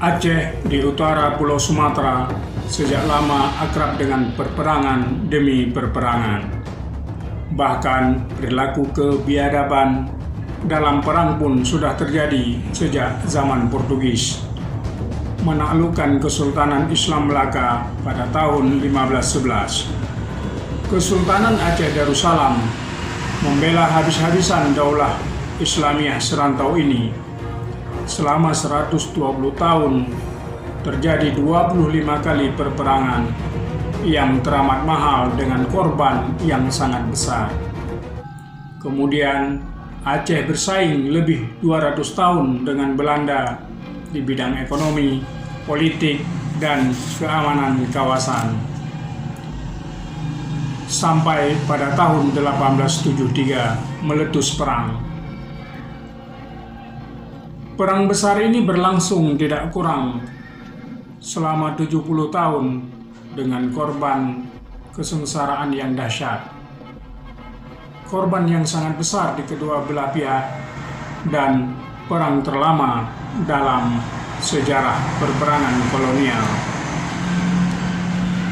Aceh di utara Pulau Sumatera sejak lama akrab dengan perperangan demi perperangan. Bahkan perilaku kebiadaban dalam perang pun sudah terjadi sejak zaman Portugis. Menaklukkan Kesultanan Islam Melaka pada tahun 1511. Kesultanan Aceh Darussalam membela habis-habisan Daulah Islamiyah serantau ini. Selama 120 tahun terjadi 25 kali perperangan yang teramat mahal dengan korban yang sangat besar. Kemudian Aceh bersaing lebih 200 tahun dengan Belanda di bidang ekonomi, politik, dan keamanan kawasan. Sampai pada tahun 1873 meletus perang. Perang besar ini berlangsung tidak kurang selama 70 tahun dengan korban kesengsaraan yang dahsyat. Korban yang sangat besar di kedua belah pihak dan perang terlama dalam sejarah perperangan kolonial.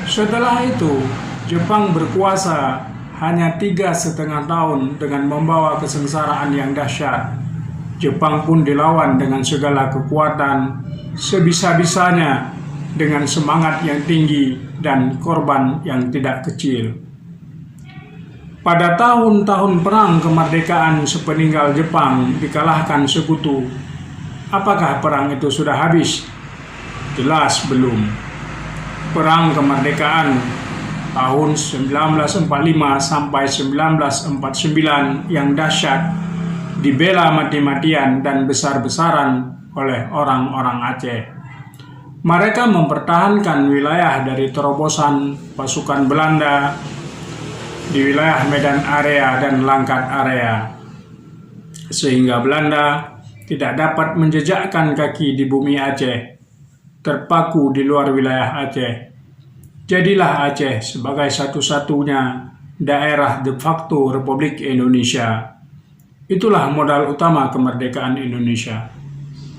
Setelah itu, Jepang berkuasa hanya 3,5 tahun dengan membawa kesengsaraan yang dahsyat. Jepang pun dilawan dengan segala kekuatan, sebisa-bisanya dengan semangat yang tinggi dan korban yang tidak kecil. Pada tahun-tahun perang kemerdekaan sepeninggal Jepang dikalahkan sekutu. Apakah perang itu sudah habis? Jelas belum. Perang kemerdekaan tahun 1945 sampai 1949 yang dahsyat dibela mati-matian dan besar-besaran oleh orang-orang Aceh. Mereka mempertahankan wilayah dari terobosan pasukan Belanda di wilayah Medan Area dan Langkat Area, sehingga Belanda tidak dapat menjejakkan kaki di bumi Aceh, terpaku di luar wilayah Aceh. Jadilah Aceh sebagai satu-satunya daerah de facto Republik Indonesia. Itulah modal utama kemerdekaan Indonesia.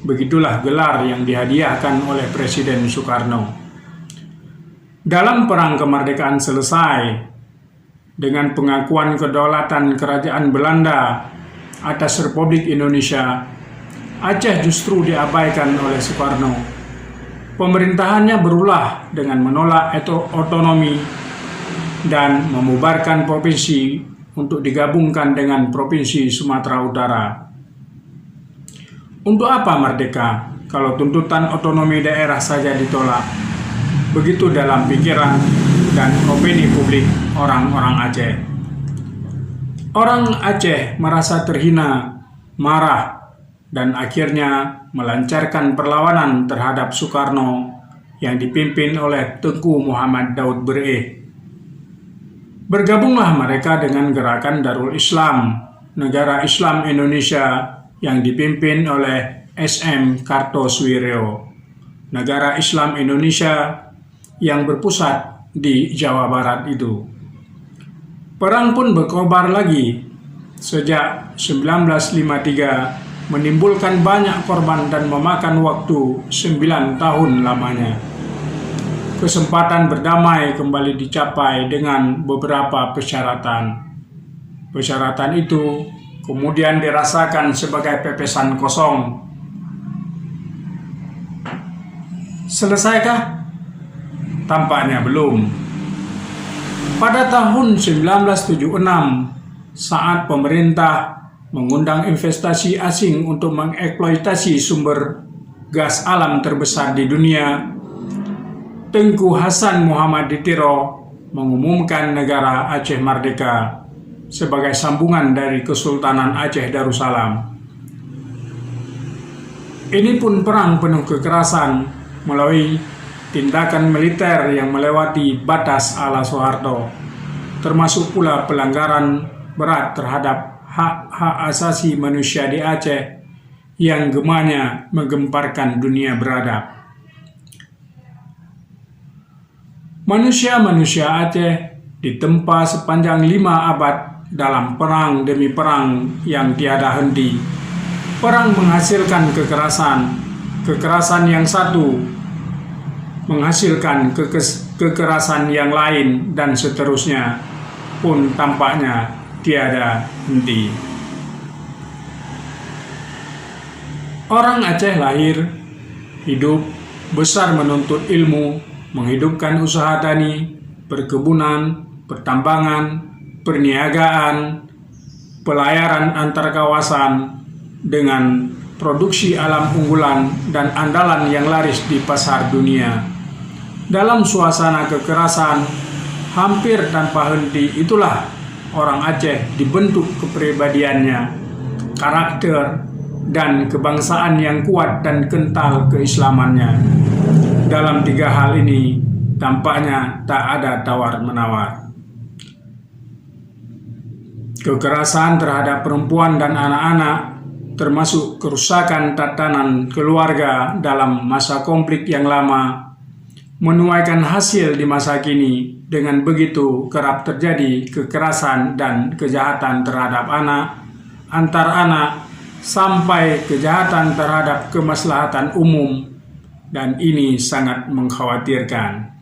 Begitulah gelar yang dihadiahkan oleh Presiden Soekarno. Dalam perang kemerdekaan selesai, dengan pengakuan kedaulatan kerajaan Belanda atas Republik Indonesia, Aceh justru diabaikan oleh Soekarno. Pemerintahannya berulah dengan menolak otonomi dan membubarkan provinsi untuk digabungkan dengan Provinsi Sumatera Utara. Untuk apa merdeka kalau tuntutan otonomi daerah saja ditolak? Begitu dalam pikiran dan opini publik orang-orang Aceh. Orang Aceh merasa terhina, marah, dan akhirnya melancarkan perlawanan terhadap Soekarno yang dipimpin oleh Tengku Muhammad Daud Bereh. Bergabunglah mereka dengan gerakan Darul Islam, Negara Islam Indonesia yang dipimpin oleh SM Kartosuwiryo, Negara Islam Indonesia yang berpusat di Jawa Barat itu. Perang pun berkobar lagi sejak 1953, menimbulkan banyak korban dan memakan waktu 9 tahun lamanya. Kesempatan berdamai kembali dicapai dengan beberapa persyaratan. Persyaratan itu kemudian dirasakan sebagai pepesan kosong. Selesaikah? Tampaknya belum. Pada tahun 1976, saat pemerintah mengundang investasi asing untuk mengeksploitasi sumber gas alam terbesar di dunia, Tengku Hasan Muhammad Ditiro mengumumkan negara Aceh merdeka sebagai sambungan dari Kesultanan Aceh Darussalam. Ini pun perang penuh kekerasan melalui tindakan militer yang melewati batas ala Soeharto, termasuk pula pelanggaran berat terhadap hak-hak asasi manusia di Aceh yang gemanya menggemparkan dunia beradab. Manusia-manusia Aceh ditempa sepanjang 5 abad dalam perang demi perang yang tiada henti. Perang menghasilkan kekerasan, kekerasan yang satu menghasilkan kekerasan yang lain, dan seterusnya pun tampaknya tiada henti. Orang Aceh lahir, hidup, besar menuntut ilmu, menghidupkan usaha tani, perkebunan, pertambangan, perniagaan, pelayaran antar kawasan dengan produksi alam unggulan dan andalan yang laris di pasar dunia. Dalam suasana kekerasan hampir tanpa henti itulah orang Aceh dibentuk kepribadiannya, karakter, dan kebangsaan yang kuat dan kental keislamannya. Dalam tiga hal ini tampaknya tak ada tawar-menawar. Kekerasan terhadap perempuan dan anak-anak, termasuk kerusakan tatanan keluarga dalam masa konflik yang lama, menuaikan hasil di masa kini. Dengan begitu kerap terjadi kekerasan dan kejahatan terhadap anak, antar anak, sampai kejahatan terhadap kemaslahatan umum, dan ini sangat mengkhawatirkan.